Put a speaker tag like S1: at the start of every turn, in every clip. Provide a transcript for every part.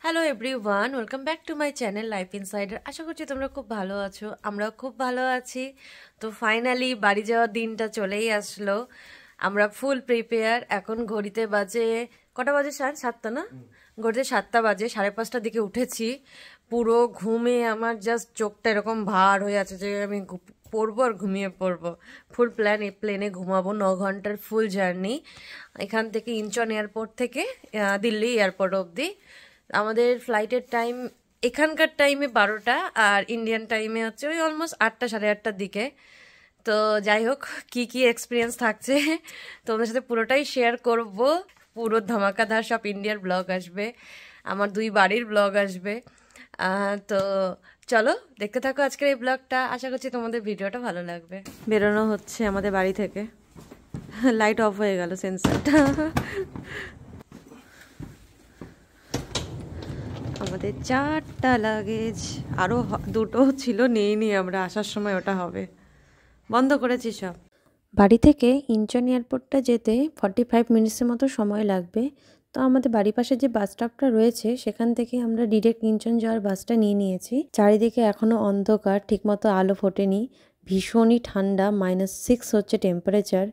S1: Hello everyone, welcome back to my channel life insider. আশা করছি তোমরা খুব ভালো আছো, আমরাও খুব ভালো আছি। তো ফাইনালি বাড়ি যাওয়ার দিনটা চলেই আসলো। আমরা ফুল প্রিপেয়ার। এখন ঘড়িতে বাজে কটা বাজে? 7:30 না? ঘড়িতে 7টা বাজে। 5:30টার দিকে উঠেছি। পুরো ঘুমে আমার জাস্ট চোখটা এরকম ভার হয়ে আছে যে আমি পড়বো আর ঘুমিয়ে পড়বো। ফুল প্লেনে ঘুমাবো। 9 ঘন্টার ফুল জার্নি এখান থেকে ইনচন এয়ারপোর্ট থেকে দিল্লি এয়ারপোর্ট অবধি। আমাদের ফ্লাইটের টাইম এখানকার টাইমে 12টা, আর ইন্ডিয়ান টাইমে হচ্ছে ওই অলমোস্ট 8টা 8:30টার দিকে। তো যাই হোক, কি এক্সপিরিয়েন্স থাকছে তোমাদের সাথে পুরোটাই শেয়ার করব। পুরো ধামাকাধার সব ইন্ডিয়ার ব্লগ আসবে, আমার 2 বাড়ির ব্লগ আসবে। তো চলো দেখতে থাকো আজকের এই ব্লগটা। আশা করছি তোমাদের ভিডিওটা ভালো লাগবে। বেরোনো হচ্ছে আমাদের বাড়ি থেকে। লাইট অফ হয়ে গেল, সেন্সারটা। আমাদের 4টা লাগেজ, আরও 2টো ছিল, নিয়ে আমরা আসার সময় ওটা হবে, বন্ধ করেছি সব। বাড়ি থেকে ইনচন এয়ারপোর্টটা যেতে 45 মিনিটসের মতো সময় লাগবে। তো আমাদের বাড়ির পাশে যে বাস স্টপটা রয়েছে সেখান থেকে আমরা ডিরেক্ট ইনচন যাওয়ার বাসটা নিয়েছি। চারিদিকে এখনও অন্ধকার, ঠিকমতো আলো ফোটেনি, ভীষণই ঠান্ডা, -6 হচ্ছে টেম্পারেচার।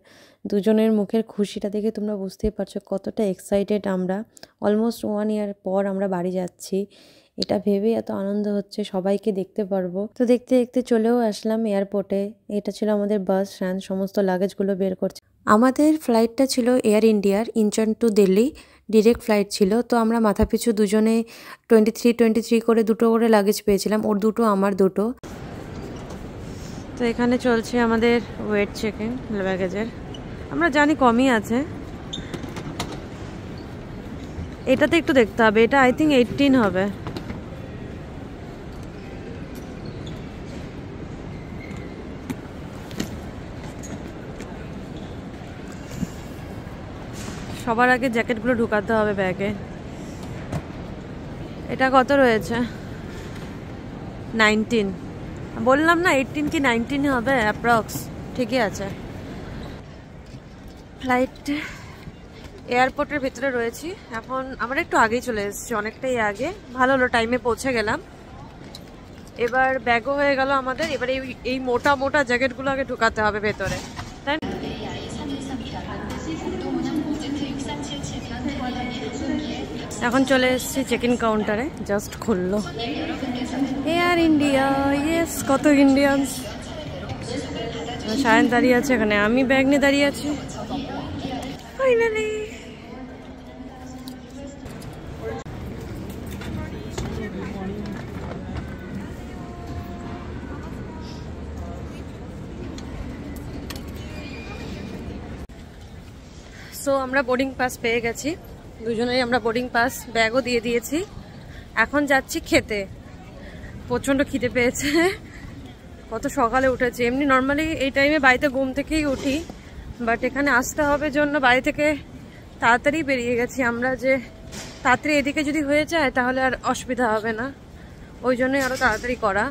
S1: দুজনের মুখের খুশিটা দেখে তোমরা বুঝতেই পারছো কতটা এক্সাইটেড আমরা। অলমোস্ট 1 ইয়ার পর আমরা বাড়ি যাচ্ছি, এটা ভেবে এত আনন্দ হচ্ছে, সবাইকে দেখতে পারবো। তো দেখতে দেখতে চলেও আসলাম এয়ারপোর্টে। এটা ছিল আমাদের বাস স্ট্যান্ড, সমস্ত লাগেজগুলো বের করছে। আমাদের ফ্লাইটটা ছিল এয়ার ইন্ডিয়ার Incheon to Delhi direct flight ছিল। তো আমরা মাথাপিছু দুজনে 23 করে 2টো করে লাগেজ পেয়েছিলাম, ওর 2টো আমার 2টো। তো এখানে চলছে আমাদের ওয়েট চেকিং ব্যাগেজের। আমরা জানি কমই আছে, এটাতে একটু দেখতে হবে, এটা আই থিঙ্ক 18 হবে। সবার আগে জ্যাকেটগুলো ঢুকাতে হবে ব্যাগে। এটা কত রয়েছে? 19। বললাম না 18 কি 19 হবে অ্যাপ্রক্স, ঠিকই আছে। ফ্লাইট এয়ারপোর্টের ভিতরে রয়েছি এখন। আমরা একটু আগেই চলে এসেছি, অনেকটাই আগে। ভালো হলো, টাইমে পৌঁছে গেলাম। এবার ব্যাগও হয়ে গেল আমাদের। এবার এই মোটা মোটা জ্যাকেটগুলো আগে ঢুকাতে হবে ভেতরে। তাই এখন চলে এসেছি চেক ইন কাউন্টারে, জাস্ট খুললো। Air India, yes. কত ইন্ডিয়ানস। সায়ন দাঁড়িয়ে আছে এখানে, আমি ব্যাগ নিয়ে দাঁড়িয়ে আছি। ফাইনালি সো আমরা বোর্ডিং পাস পেয়ে গেছি, দুজনেই আমরা বোর্ডিং পাস, ব্যাগও দিয়ে দিয়েছি। এখন যাচ্ছি খেতে। প্রচণ্ড খিদে পেয়েছে, কত সকালে উঠেছি। এমনি নর্মালি এই টাইমে বাড়িতে ঘুম থেকেই উঠি, বাট এখানে আসতে হবে জন্য বাড়ি থেকে তাড়াতাড়ি বেরিয়ে গেছি আমরা, যে তাড়াতাড়ি এদিকে যদি হয়ে যায় তাহলে আর অসুবিধা হবে না, ওই জন্যই আরও তাড়াতাড়ি করা।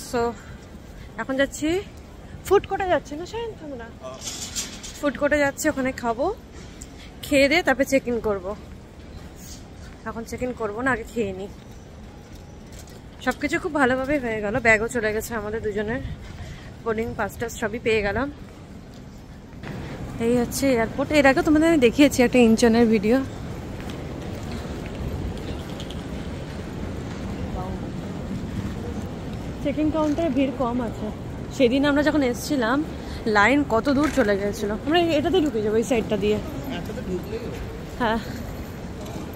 S1: সো এখন যাচ্ছি ফুড কোর্টে, যাচ্ছি না শায়ন আমরা? ফুড কোর্টে যাচ্ছি, ওখানে খাবো, খেয়ে দিয়ে তারপরে চেক ইন করবো। এখন চেক ইন করবো না, আগে খেয়ে নিই। সব কিছু খুব ভালোভাবে হয়ে গেল, ব্যাগও চলে গেছে আমাদের দুজনের, বোর্ডিং পাসটা সবই পেয়ে গেলাম। এই হচ্ছে এয়ারপোর্ট। এর আগে তোমাদের আমি দেখিয়েছি একটা ইনচনের ভিডিও। চেকিং কাউন্টারে ভিড় কম আছে। সেদিন আমরা যখন এসেছিলাম লাইন কত দূর চলে গেছিলো। আমরা এটাতেই ঢুকে যাবো, এই সাইডটা দিয়ে। হ্যাঁ,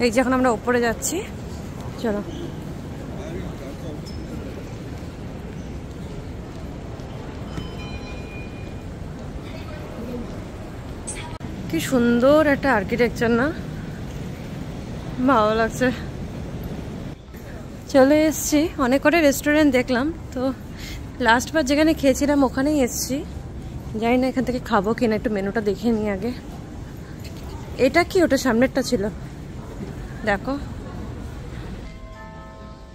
S1: এই যে এখন আমরা ওপরে যাচ্ছি, চলো। কি সুন্দর একটা আর্কিটেকচার না, ভালো লাগছে। চলে এসছি, অনেক কটা রেস্টুরেন্ট দেখলাম। তো লাস্টবার যেখানে খেয়েছিলাম ওখানেই এসছি, জানি না এখান থেকে খাবো কিনা, একটু মেনুটা দেখে নিই আগে। এটা কি? ওটা সামনেরটা ছিল, দেখো।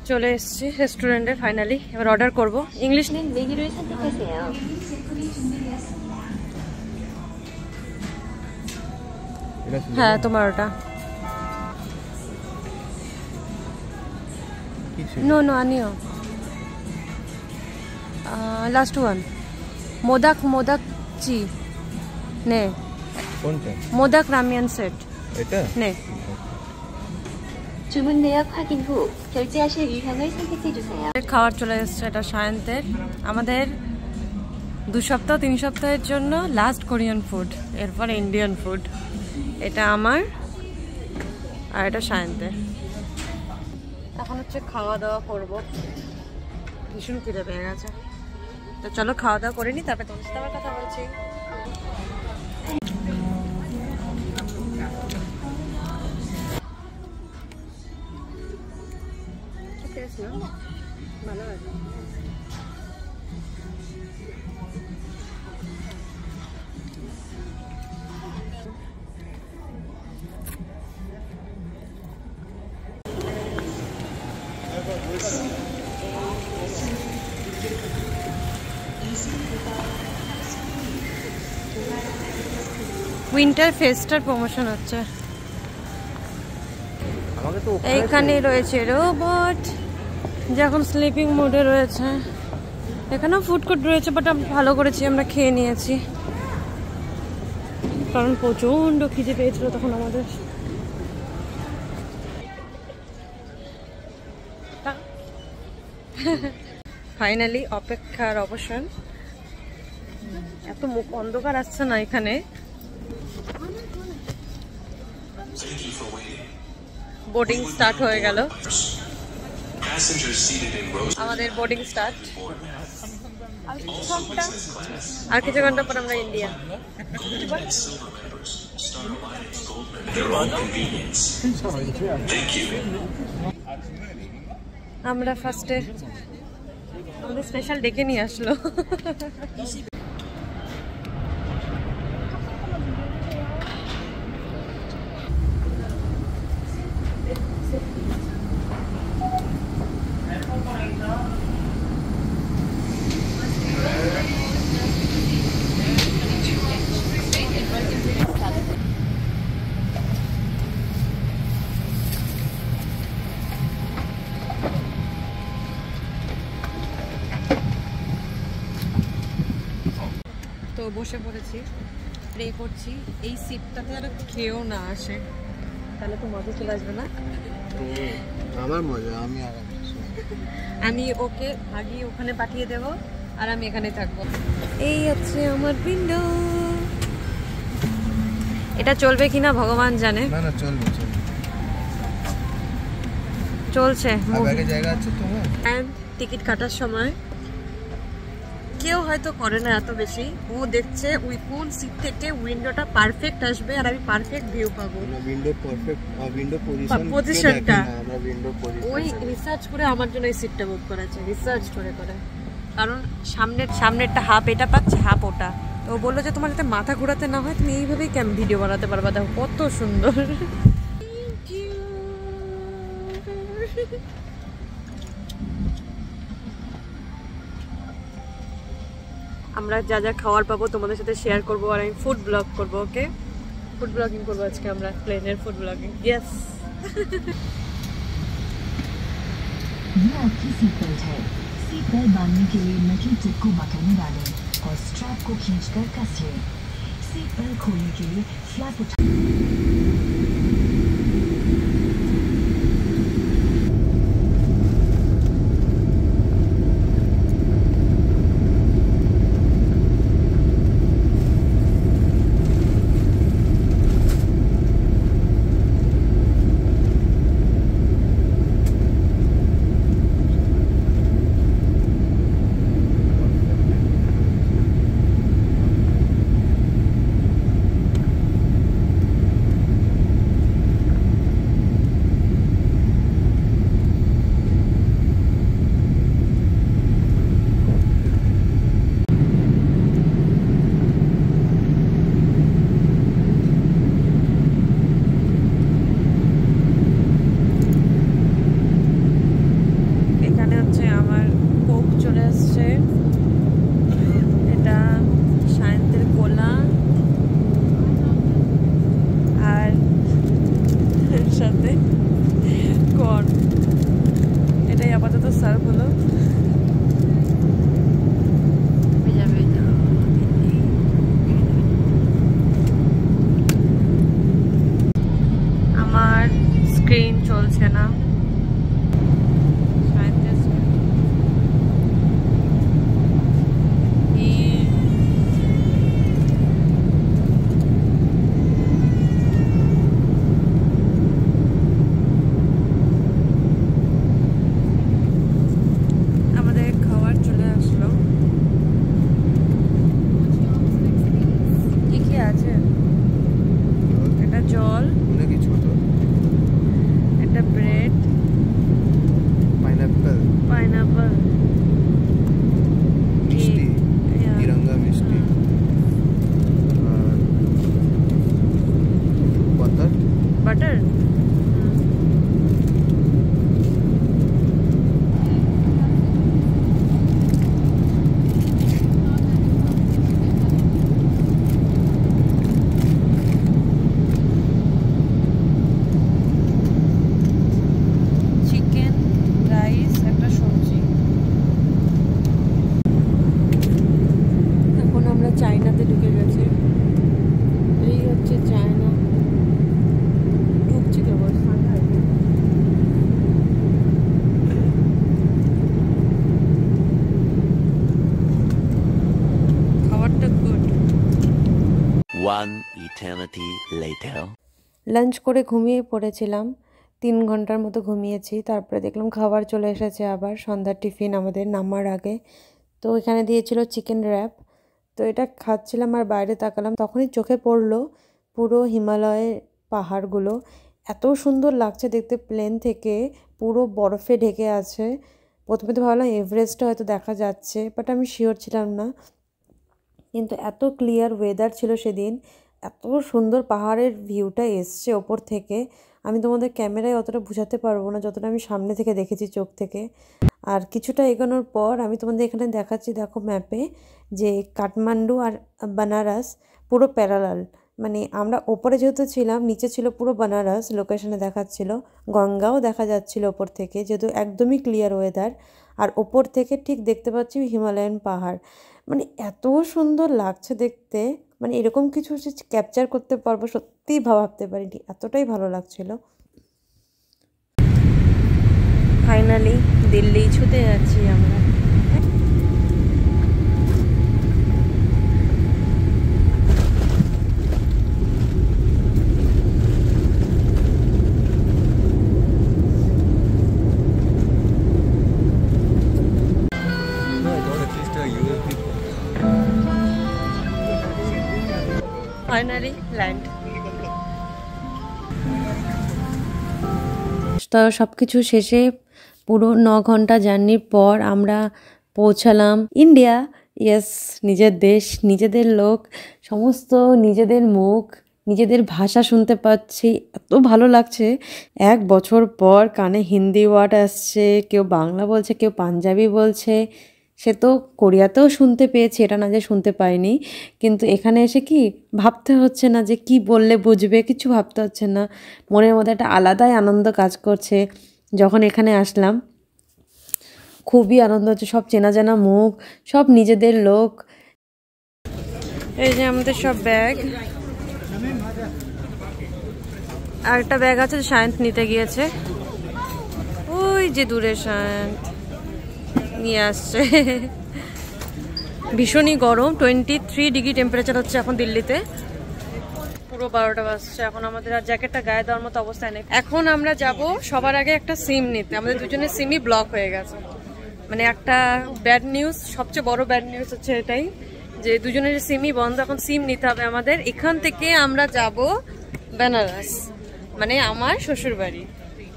S1: চলে এসছি রেস্টুরেন্টে ফাইনালি, এবার অর্ডার করবো। ইংলিশ নেই, হ্যাঁ তোমার ওটা। नो नो आनियो लास्ट वन मोदक मोदक ची নে
S2: কোনটা
S1: মোদক রামিয়ান সেট
S2: এটা
S1: 네
S3: 주문 내역 확인 후 결제하실 유형을 선택해 주세요.
S1: খাবার চলে এসেছে এটা সায়ন্তের আমাদের 2 সপ্তাহ 3 সপ্তাহের জন্য লাস্ট কোরিয়ান ফুড এরপর ইন্ডিয়ান ফুড এটা আমার আর এটা সায়ন্তের এখন হচ্ছে খাওয়া দাওয়া করব ভীষণ খিদে পেয়ে গেছে তো চলো খাওয়া দাওয়া করে নি তারপর তোমার সাথে আবার কথা বলছি ভালো আছে উইন্টার ফেস্টার প্রমোশন হচ্ছে এইখানে রয়েছে রোবট যে এখন স্লিপিং মোডে রয়েছে এখানেও ফুড কোর্ট রয়েছে বাট ভালো করেছি আমরা খেয়ে নিয়েছি কারণ প্রচন্ড খিদে পেয়েছিল তখন আমাদের ফাইনালি অপেক্ষার অবসান এত মুখ অন্ধকার আসছে না এখানে বোর্ডিং স্টার্ট হয়ে গেল আমাদের বোর্ডিং স্টার্ট আর কিছু ঘন্টা পর আমরা ইন্ডিয়া আমরা ফার্স্টে আমাদের স্পেশাল ডেকে নিয়ে আসলো তো বসে পড়েছি প্রে করছি এই সিটটাতে আর কেউ না আসে তাহলে তো মজা চলে আসবে না
S2: আমার মজা
S1: আমি ওকে ভাগিয়ে ওখানে পাঠিয়ে দেব আর আমি এখানে থাকবো এই হচ্ছে আমার উইন্ডো এটা চলবে কিনা ভগবান জানে
S2: না না চলবে
S1: চলছে
S2: আগে জায়গা আছে তোমার
S1: টিকিট কাটার সময় কেউ হয়তো করে না এত বেশি ও দেখছে ওই কোন সিট থেকে উইন্ডোটা পারফেক্ট আসবে আর আমি পারফেক্ট ভিউ পাবো
S2: উইন্ডো পারফেক্ট উইন্ডো
S1: পজিশনটা
S2: আমরা উইন্ডো পজিশন
S1: ওই রিসার্চ করে আমার জন্য এই সিটটা বুক করেছে রিসার্চ করে কারণ সামনেরটা হাফ এটা পাচ্ছে হাফ ওটা তো ও বললো যে তোমার যাতে মাথা ঘোরাতে না হয় তুমি এইভাবেই ভিডিও বানাতে পারবা দেখো কত সুন্দর আমরা যা যা খাওয়ার পাবো তোমাদের সাথে শেয়ার করবো আর আমি ফুড ব্লগ করবো ওকে ফুড ব্লগিং করবো আজকে আমরা প্লেনের ফুড ब्लॉगिंग यस
S4: ये आपकी सीट बेल्ट है सीट बेल्ट बांधने के लिए मेटल टिप को बटन में डालें और स्ट्रैप को खींचकर कस लें सीट बेल्ट खोलने के लिए फ्लैप उठा
S1: তো সার্ভ হলো। আমার স্ক্রিন চলছে না। আমাদের খাবার চলে আসলো। কি কি আছে? এটা জল,
S2: নাকি ছোট
S1: এটা ব্রেড, পাইনাপল,
S2: মিষ্টি, তিরঙ্গা মিষ্টি, আর
S1: বাটার। চিকেন, রাইস, একটা সবজি। এখন আমরা চায়নাতে ঢুকে গেছি। এই হচ্ছে চায়না। ঢুকছি কেবল। খাবারটা good.
S5: One eternity later.
S1: Lunch করে ঘুমিয়ে পড়েছিলাম। 3 ঘন্টার মতো ঘুমিয়েছি। তারপরে দেখলাম খাবার চলে এসেছে আবার, সন্ধ্যার টিফিন আমাদের নামার আগে। তো এখানে দিয়েছিল চিকেন র্যাপ। তো এটা খাচ্ছিলাম আর বাইরে তাকালাম, তখনই চোখে পড়লো পুরো হিমালয়ের পাহাড়গুলো। এত সুন্দর লাগছে দেখতে, প্লেন থেকে পুরো বরফে ঢেকে আছে। প্রথমে তো ভাবলাম এভারেস্টটা হয়তো দেখা যাচ্ছে, বাট আমি শিওর ছিলাম না। কিন্তু এত ক্লিয়ার ওয়েদার ছিল সেদিন, এত সুন্দর পাহাড়ের ভিউটা এসছে ওপর থেকে। আমি তোমাদের ক্যামেরায় অতটা বোঝাতে পারবো না যতটা আমি সামনে থেকে দেখেছি চোখ থেকে। আর কিছুটা এগোনোর পর আমি তোমাদের এখানে দেখাচ্ছি, দেখো ম্যাপে, যে কাঠমান্ডু আর বানারস পুরো প্যারালাল। মানে আমরা ওপরে যেহেতু ছিলাম, নিচে ছিল পুরো বানারস, লোকেশনে দেখাচ্ছিল। গঙ্গাও দেখা যাচ্ছিল ওপর থেকে, যেহেতু একদমই ক্লিয়ার ওয়েদার। আর ওপর থেকে ঠিক দেখতে পাচ্ছি হিমালয়ান পাহাড়। মানে এত সুন্দর লাগছে দেখতে, মানে এরকম কিছু ক্যাপচার করতে পারবো সত্যিই ভাবতে পারিনি, এতটাই ভালো লাগছিল। ফাইনালি দিল্লি ছুটে যাচ্ছি আমরা। Finally land. তো সব কিছু শেষে পুরো 9 ঘন্টা জার্নির পর আমরা পৌঁছালাম ইন্ডিয়া। ইয়েস, নিজের দেশ, নিজেদের লোক, সমস্ত নিজেদের মুখ, নিজেদের ভাষা শুনতে পাচ্ছি, এত ভালো লাগছে। 1 বছর পর কানে হিন্দি ওয়ার্ড আসছে, কেউ বাংলা বলছে, কেউ পাঞ্জাবি বলছে। সে তো কোরিয়াতেও শুনতে পেয়েছি, এটা না যে শুনতে পাইনি। কিন্তু এখানে এসে কি ভাবতে হচ্ছে না যে কি বললে বুঝবে, কিছু ভাবতে হচ্ছে না। মনের মধ্যে একটা আলাদাই আনন্দ কাজ করছে যখন এখানে আসলাম। খুবই আনন্দ হচ্ছে, সব চেনা জানা মুখ, সব নিজেদের লোক। এই যে আমাদের সব ব্যাগ, আর একটা ব্যাগ আছে সায়ন্ত নিতে গিয়েছে, ওই যে দূরে সায়ন্ত নিয়ে আসছে। ভীষণই গরম, 23 ডিগ্রি টেম্পারেচার হচ্ছে এখন দিল্লিতে। পুরো 12টা বাজছে এখন, আমাদের আর জ্যাকেটটা গায়ে দেওয়ার মতো অবস্থায় নেই। এখন আমরা যাব সবার আগে একটা সিম নিতে, আমাদের দুজনের সিমই ব্লক হয়ে গেছে। মানে একটা ব্যাড নিউজ, সবচেয়ে বড় ব্যাড নিউজ হচ্ছে এটাই যে দুজনের সিমই বন্ধ। এখন সিম নিতে হবে আমাদের। এখান থেকে আমরা যাব বেনারস, মানে আমার শ্বশুর বাড়ি,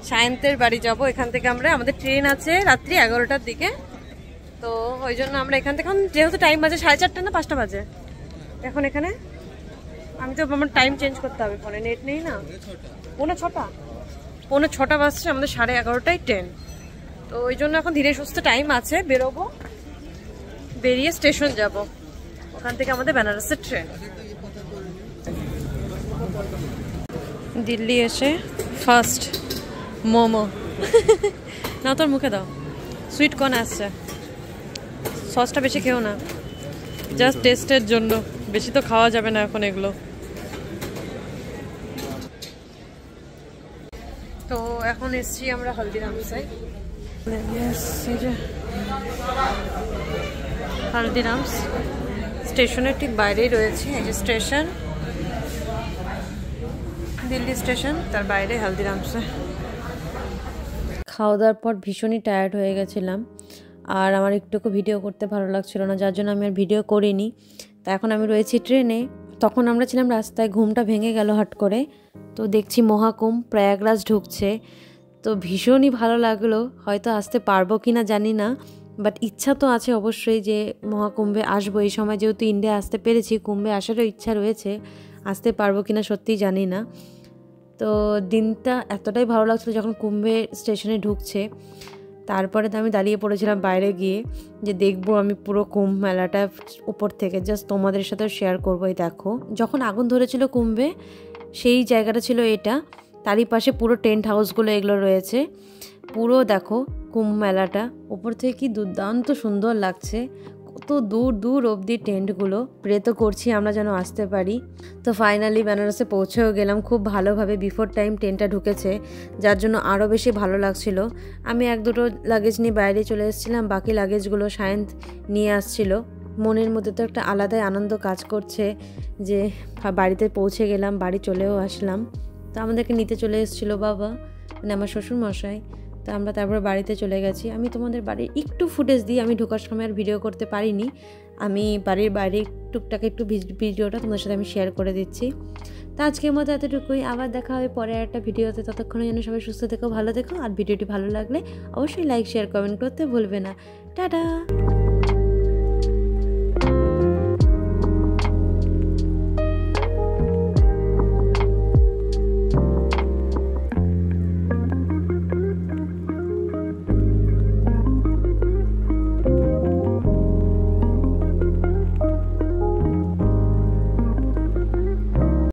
S1: সায়ন্তের বাড়ি যাব। এখান থেকে আমরা, আমাদের ট্রেন আছে রাত্রি 11টার দিকে। তো ওই জন্য আমরা এখান থেকে, যেহেতু টাইম বাজে 4:30 না 5টা বাজে এখন এখানে। আমি তো আমার টাইম চেঞ্জ করতে হবে, ফোনে নেট নেই না। 5:45 বাজছে, আমাদের 11:30টায় ট্রেন। তো ওই জন্য এখন ধীরে সুস্থে টাইম আছে, বেরোবো, বেরিয়ে স্টেশন যাব, ওখান থেকে আমাদের বেনারসের ট্রেন। দিল্লি এসে ফার্স্ট মোমো না, তোর মুখে দাও। সুইট কর্ন আসছে, সসটা বেশি খেও না, জাস্ট টেস্টের জন্য, বেশি তো খাওয়া যাবে না এখন এগুলো। তো এখন এসছি আমরা হলদিরামসে। হলদিরামস স্টেশনের ঠিক বাইরেই রয়েছে, এই যে স্টেশন, দিল্লি স্টেশন, তার বাইরে হলদিরামসে। খাওয়া দাওয়ার পর ভীষণই টায়ার্ড হয়ে গেছিলাম, আর আমার একটুকু ভিডিও করতে ভালো লাগছিল না, যার জন্য আমি আর ভিডিও করিনি। তা এখন আমি রয়েছি ট্রেনে। তখন আমরা ছিলাম রাস্তায়, ঘুমটা ভেঙে গেল হট করে। তো দেখছি মহাকুম্ভ প্রয়াগরাজ ঢুকছে, তো ভীষণই ভালো লাগলো। হয়তো আসতে পারবো কি না জানি না, বাট ইচ্ছা তো আছে অবশ্যই যে মহাকুম্ভে আসবো। এই সময় যেহেতু ইন্ডিয়া আসতে পেরেছি, কুম্ভে আসারও ইচ্ছা রয়েছে, আসতে পারবো কি না সত্যিই জানি না। তো দিনটা এতটাই ভালো লাগছিলো যখন কুম্ভে স্টেশনে ঢুকছে। তারপরে তো আমি দাঁড়িয়ে পড়েছিলাম বাইরে গিয়ে, যে দেখবো আমি পুরো কুম্ভ মেলাটা উপর থেকে, জাস্ট তোমাদের সাথেও শেয়ার করবো। এই দেখো, যখন আগুন ধরেছিল কুম্ভে, সেই জায়গাটা ছিল এটা, তারই পাশে পুরো টেন্ট হাউসগুলো এগুলো রয়েছে। পুরো দেখো কুম্ভ মেলাটা উপর থেকে কি দুর্দান্ত সুন্দর লাগছে, কত দূর দূর অবধি টেন্টগুলো। প্রে তো করছি আমরা যেন আসতে পারি। তো ফাইনালি বেনারসে পৌঁছেও গেলাম খুব ভালোভাবে, বিফোর টাইম ট্রেনটা ঢুকেছে, যার জন্য আরও বেশি ভালো লাগছিল। আমি 1-2 লাগেজ নিয়ে বাইরে চলে এসেছিলাম, বাকি লাগেজগুলো সায়ন্ত নিয়ে আসছিল। মনের মধ্যে তো একটা আলাদাই আনন্দ কাজ করছে যে বাড়িতে পৌঁছে গেলাম, বাড়ি চলেও আসলাম। তো আমাদেরকে নিতে চলে এসেছিলো বাবা, মানে আমার শ্বশুরমশাই। তো আমরা তারপরে বাড়িতে চলে গেছি। আমি তোমাদের বাড়ির একটু ফুটেজ দিই, আমি ঢোকার সময় আর ভিডিও করতে পারিনি। আমি বাড়ির বাইরে টুকটাক একটু ভিডিওটা তোমাদের সাথে আমি শেয়ার করে দিচ্ছি। তো আজকের মতো এতটুকুই, আবার দেখা হবে পরে একটা ভিডিওতে। ততক্ষণের জন্য সবাই সুস্থ থেকো, ভালো থেকো, আর ভিডিওটি ভালো লাগলে অবশ্যই লাইক শেয়ার কমেন্ট করতে ভুলবে না। টাটা।